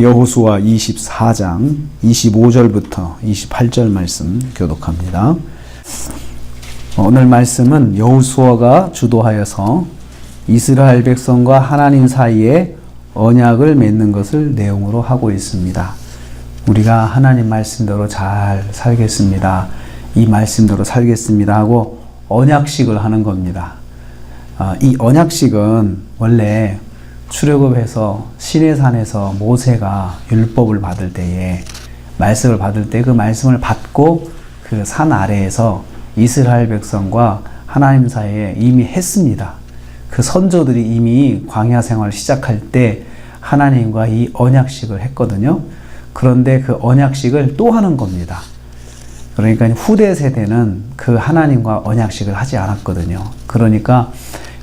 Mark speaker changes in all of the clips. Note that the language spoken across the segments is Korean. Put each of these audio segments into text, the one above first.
Speaker 1: 여호수아 24장 25절부터 28절 말씀 교독합니다. 오늘 말씀은 여호수아가 주도하여서 이스라엘 백성과 하나님 사이에 언약을 맺는 것을 내용으로 하고 있습니다. 우리가 하나님 말씀대로 잘 살겠습니다. 이 말씀대로 살겠습니다 하고 언약식을 하는 겁니다. 이 언약식은 원래 출애굽해서 시내산에서 모세가 율법을 받을 때에 말씀을 받을 때 그 말씀을 받고 그 산 아래에서 이스라엘 백성과 하나님 사이에 이미 했습니다. 그 선조들이 이미 광야 생활을 시작할 때 하나님과 이 언약식을 했거든요. 그런데 그 언약식을 또 하는 겁니다. 그러니까 후대 세대는 그 하나님과 언약식을 하지 않았거든요. 그러니까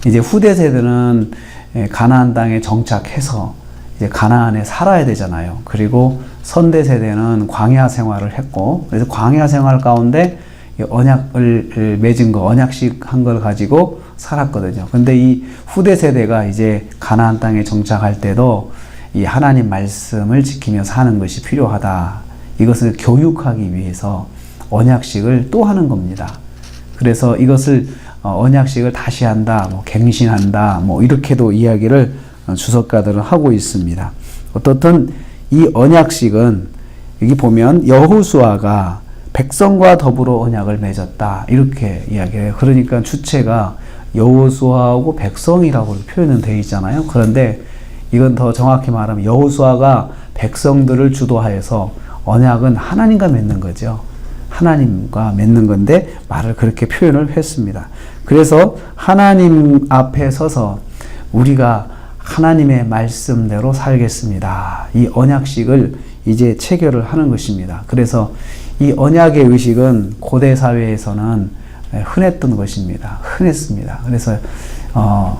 Speaker 1: 이제 후대 세대는 가나안 땅에 정착해서 이제 가나안에 살아야 되잖아요. 그리고 선대 세대는 광야 생활을 했고, 그래서 광야 생활 가운데 언약을 맺은 거, 언약식 한 걸 가지고 살았거든요. 근데 이 후대 세대가 이제 가나안 땅에 정착할 때도 이 하나님 말씀을 지키며 사는 것이 필요하다. 이것을 교육하기 위해서 언약식을 또 하는 겁니다. 그래서 이것을 언약식을 다시 한다, 갱신한다, 이렇게도 이야기를 주석가들은 하고 있습니다. 어떻든 이 언약식은 여기 보면 여호수아가 백성과 더불어 언약을 맺었다, 이렇게 이야기해요. 그러니까 주체가 여호수아하고 백성이라고 표현은 되어 있잖아요. 그런데 이건 더 정확히 말하면 여호수아가 백성들을 주도하여서 언약은 하나님과 맺는 거죠. 하나님과 맺는 건데 말을 그렇게 표현을 했습니다. 그래서 하나님 앞에 서서 우리가 하나님의 말씀대로 살겠습니다. 이 언약식을 이제 체결을 하는 것입니다. 그래서 이 언약의 의식은 고대 사회에서는 흔했던 것입니다. 흔했습니다. 그래서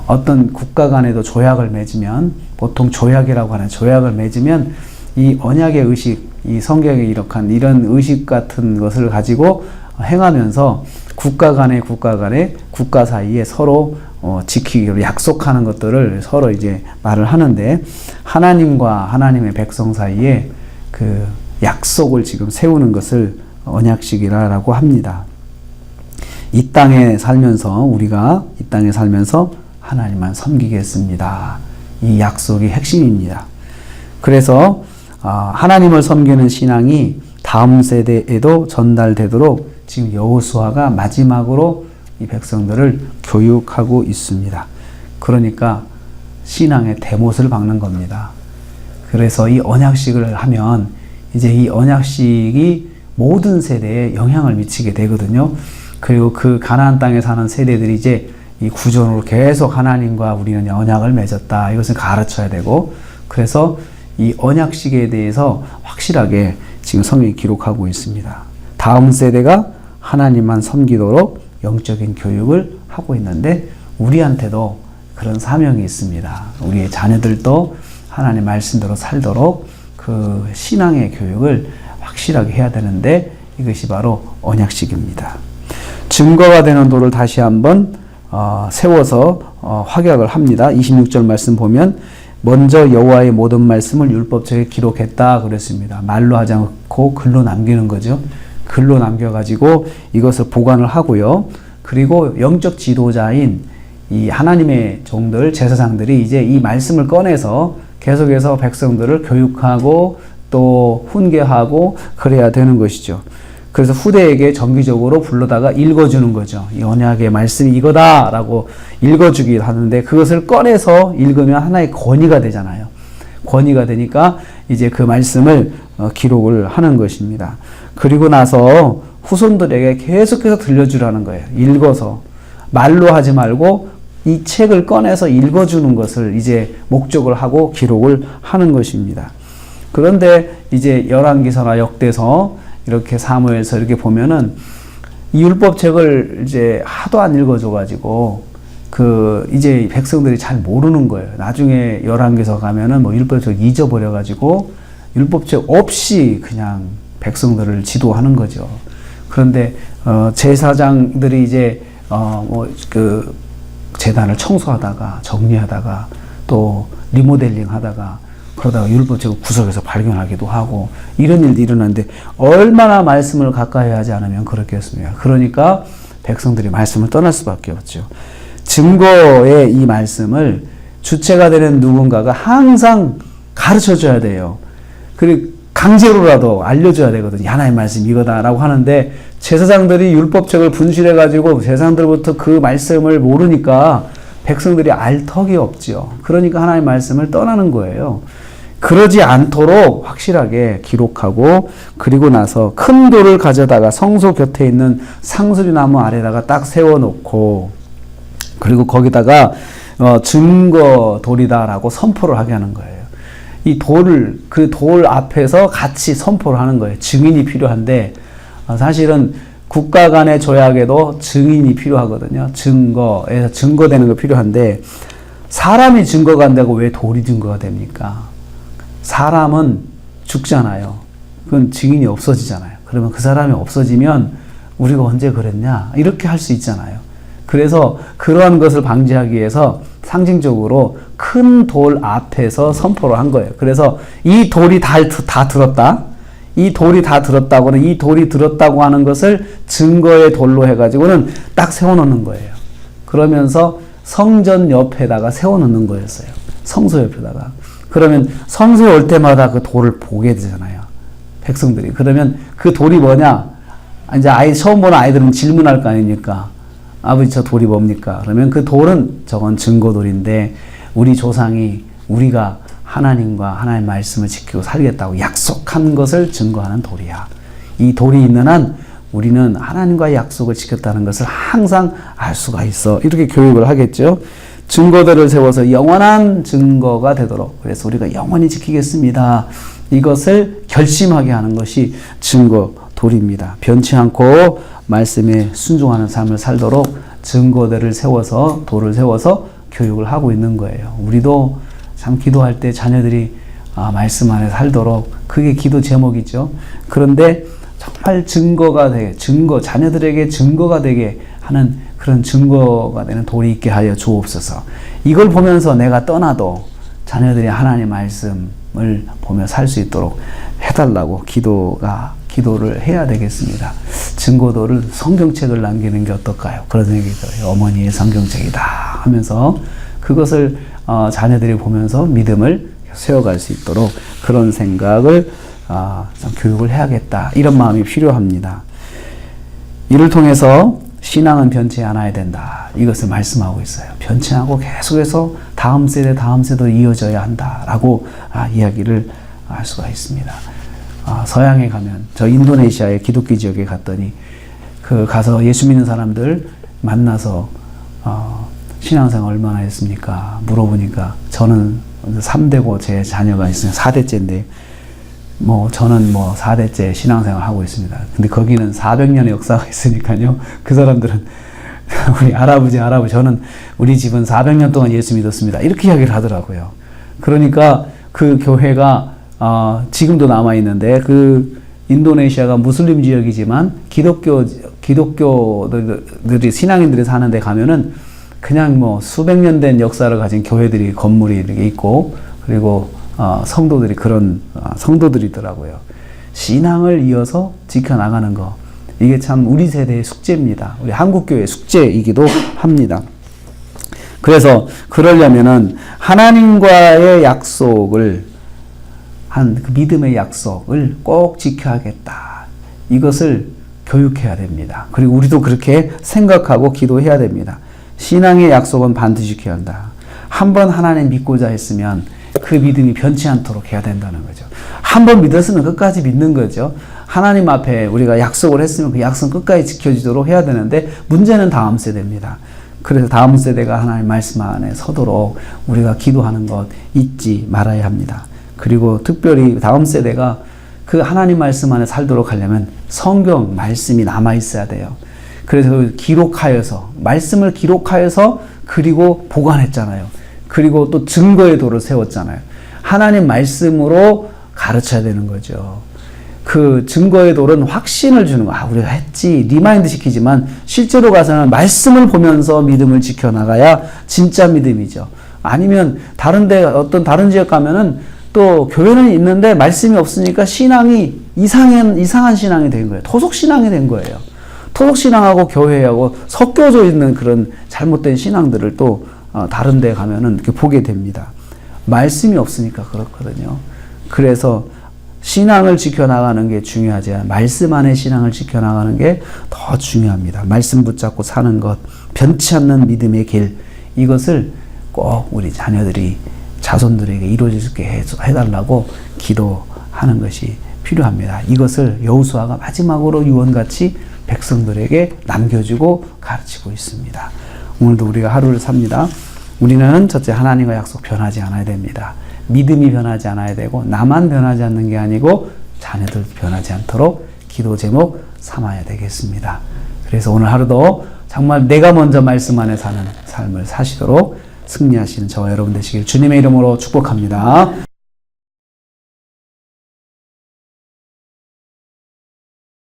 Speaker 1: 어떤 국가 간에도 조약을 맺으면, 보통 조약이라고 하는 조약을 맺으면 이 언약의 의식, 이 성경에 이렇게 이런 의식 같은 것을 가지고 행하면서 국가 사이에 서로 지키기로 약속하는 것들을 서로 이제 말을 하는데, 하나님과 하나님의 백성 사이에 그 약속을 지금 세우는 것을 언약식이라고 합니다. 이 땅에 살면서, 우리가 이 땅에 살면서 하나님만 섬기겠습니다. 이 약속이 핵심입니다. 그래서 하나님을 섬기는 신앙이 다음 세대에도 전달되도록 지금 여호수아가 마지막으로 이 백성들을 교육하고 있습니다. 그러니까 신앙의 대못을 박는 겁니다. 그래서 이 언약식을 하면 이제 이 언약식이 모든 세대에 영향을 미치게 되거든요. 그리고 그 가나안 땅에 사는 세대들이 이제 이 구전으로 계속 하나님과 우리는 언약을 맺었다, 이것을 가르쳐야 되고, 그래서 이 언약식에 대해서 확실하게 지금 성경이 기록하고 있습니다. 다음 세대가 하나님만 섬기도록 영적인 교육을 하고 있는데, 우리한테도 그런 사명이 있습니다. 우리의 자녀들도 하나님 말씀대로 살도록 그 신앙의 교육을 확실하게 해야 되는데, 이것이 바로 언약식입니다. 증거가 되는 도를 다시 한번 세워서 확약을 합니다. 26절 말씀 보면 먼저 여호와의 모든 말씀을 율법책에 기록했다 그랬습니다. 말로 하지 않고 글로 남기는 거죠. 글로 남겨가지고 이것을 보관을 하고요. 그리고 영적 지도자인 이 하나님의 종들, 제사장들이 이제 이 말씀을 꺼내서 계속해서 백성들을 교육하고 또 훈계하고 그래야 되는 것이죠. 그래서 후대에게 정기적으로 불러다가 읽어주는 거죠. 이 언약의 말씀이 이거다라고 읽어주기 하는데, 그것을 꺼내서 읽으면 하나의 권위가 되잖아요. 권위가 되니까 이제 그 말씀을 기록을 하는 것입니다. 그리고 나서 후손들에게 계속해서 들려주라는 거예요. 읽어서. 말로 하지 말고 이 책을 꺼내서 읽어주는 것을 이제 목적을 하고 기록을 하는 것입니다. 그런데 이제 열왕기서나 역대서, 이렇게 사무엘서 이렇게 보면은 이 율법책을 이제 하도 안 읽어줘가지고 이제 백성들이 잘 모르는 거예요. 나중에 열왕기서 가면은 율법책 잊어버려가지고 율법책 없이 그냥 백성들을 지도하는 거죠. 그런데 제사장들이 이제 재단을 청소하다가 정리하다가 또 리모델링 하다가 그러다가 율법책을 구석에서 발견하기도 하고 이런 일도 일어나는데 얼마나 말씀을 가까이 하지 않으면 그렇겠습니까? 그러니까 백성들이 말씀을 떠날 수밖에 없죠. 증거의 이 말씀을 주체가 되는 누군가가 항상 가르쳐줘야 돼요. 그리고 강제로라도 알려줘야 되거든요. 하나님의 말씀 이거다라고 하는데 제사장들이 율법책을 분실해가지고 제사장들부터 그 말씀을 모르니까 백성들이 알 턱이 없죠. 그러니까 하나님의 말씀을 떠나는 거예요. 그러지 않도록 확실하게 기록하고 그리고 나서 큰 돌을 가져다가 성소 곁에 있는 상수리 나무 아래다가 딱 세워놓고 그리고 거기다가 증거 돌이다라고 선포를 하게 하는 거예요. 이 돌을 그 돌 앞에서 같이 선포를 하는 거예요. 증인이 필요한데 사실은 국가 간의 조약에도 증인이 필요하거든요. 증거에서 증거되는 거 필요한데 사람이 증거가 안 되고 왜 돌이 증거가 됩니까? 사람은 죽잖아요. 그건 증인이 없어지잖아요. 그러면 그 사람이 없어지면 우리가 언제 그랬냐? 이렇게 할 수 있잖아요. 그래서 그러한 것을 방지하기 위해서 상징적으로 큰 돌 앞에서 선포를 한 거예요. 그래서 이 돌이 다 들었다. 이 돌이 다 들었다고는 이 돌이 들었다고 하는 것을 증거의 돌로 해가지고는 딱 세워놓는 거예요. 그러면서 성전 옆에다가 세워놓는 거였어요. 성소 옆에다가. 그러면 성소에 올 때마다 그 돌을 보게 되잖아요. 백성들이. 그러면 그 돌이 뭐냐? 이제 처음 보는 아이들은 질문할 거 아닙니까? 아버지 저 돌이 뭡니까? 그러면 그 돌은 저건 증거돌인데 우리 조상이 우리가 하나님과 하나님의 말씀을 지키고 살겠다고 약속한 것을 증거하는 돌이야. 이 돌이 있는 한 우리는 하나님과의 약속을 지켰다는 것을 항상 알 수가 있어. 이렇게 교육을 하겠죠. 증거들을 세워서 영원한 증거가 되도록 그래서 우리가 영원히 지키겠습니다. 이것을 결심하게 하는 것이 증거돌입니다. 변치 않고 말씀에 순종하는 삶을 살도록 증거들을 세워서 돌을 세워서 교육을 하고 있는 거예요. 우리도 참 기도할 때 자녀들이 말씀 안에 살도록 그게 기도 제목이죠. 그런데 정말 증거가 되게 자녀들에게 증거가 되게 하는 그런 증거가 되는 돌이 있게 하여 주옵소서. 이걸 보면서 내가 떠나도 자녀들이 하나님의 말씀을 보며 살 수 있도록 해달라고 기도를 해야 되겠습니다. 증거도를 성경책을 남기는 게 어떨까요? 그런 생각이 들어요. 어머니의 성경책이다 하면서 그것을 자녀들이 보면서 믿음을 세워갈 수 있도록 그런 생각을 교육을 해야겠다. 이런 마음이 필요합니다. 이를 통해서 신앙은 변치 않아야 된다. 이것을 말씀하고 있어요. 변치 않고 계속해서 다음 세대도 이어져야 한다라고 이야기를 할 수가 있습니다. 서양에 가면 저 인도네시아의 기독교 지역에 갔더니 가서 예수 믿는 사람들 만나서 신앙생활 얼마나 했습니까? 물어보니까 저는 3대고 제 자녀가 있으면 4대째인데 저는 4대째 신앙생활 하고 있습니다. 근데 거기는 400년의 역사가 있으니까요. 그 사람들은 우리 할아버지 저는 우리 집은 400년 동안 예수 믿었습니다. 이렇게 이야기를 하더라고요. 그러니까 그 교회가 지금도 남아있는데 그 인도네시아가 무슬림 지역이지만 기독교들이 신앙인들이 사는데 가면은 그냥 수백 년 된 역사를 가진 교회들이 건물이 이렇게 있고 그리고 성도들이 그런 성도들이더라고요. 신앙을 이어서 지켜나가는 거 이게 참 우리 세대의 숙제입니다. 우리 한국교회의 숙제이기도 합니다. 그래서 그러려면은 하나님과의 약속을 그 믿음의 약속을 꼭 지켜야겠다. 이것을 교육해야 됩니다. 그리고 우리도 그렇게 생각하고 기도해야 됩니다. 신앙의 약속은 반드시 지켜야 한다. 한번 하나님 믿고자 했으면 그 믿음이 변치 않도록 해야 된다는 거죠. 한번 믿었으면 끝까지 믿는 거죠. 하나님 앞에 우리가 약속을 했으면 그 약속 끝까지 지켜지도록 해야 되는데 문제는 다음 세대입니다. 그래서 다음 세대가 하나님 말씀 안에 서도록 우리가 기도하는 것 잊지 말아야 합니다. 그리고 특별히 다음 세대가 그 하나님 말씀 안에 살도록 하려면 성경 말씀이 남아 있어야 돼요. 그래서 말씀을 기록하여서 그리고 보관했잖아요. 그리고 또 증거의 도를 세웠잖아요. 하나님 말씀으로 가르쳐야 되는 거죠. 그 증거의 돌은 확신을 주는 거야. 우리가 했지. 리마인드 시키지만 실제로 가서는 말씀을 보면서 믿음을 지켜나가야 진짜 믿음이죠. 아니면 다른 지역 가면은 또 교회는 있는데 말씀이 없으니까 신앙이 이상한 신앙이 된 거예요. 토속 신앙이 된 거예요. 토속 신앙하고 교회하고 섞여져 있는 그런 잘못된 신앙들을 또 다른 데 가면은 이렇게 보게 됩니다. 말씀이 없으니까 그렇거든요. 그래서 신앙을 지켜나가는 게 중요하지 않아요. 말씀 안에 신앙을 지켜나가는 게 더 중요합니다. 말씀 붙잡고 사는 것, 변치 않는 믿음의 길, 이것을 꼭 우리 자녀들이 자손들에게 이루어질 수 있게 해달라고 기도하는 것이 필요합니다. 이것을 여호수아가 마지막으로 유언같이 백성들에게 남겨주고 가르치고 있습니다. 오늘도 우리가 하루를 삽니다. 우리는 첫째, 하나님과 약속 변하지 않아야 됩니다. 믿음이 변하지 않아야 되고 나만 변하지 않는 게 아니고 자녀들 변하지 않도록 기도 제목 삼아야 되겠습니다. 그래서 오늘 하루도 정말 내가 먼저 말씀 안에 사는 삶을 사시도록 승리하시는 저와 여러분 되시길 주님의 이름으로 축복합니다.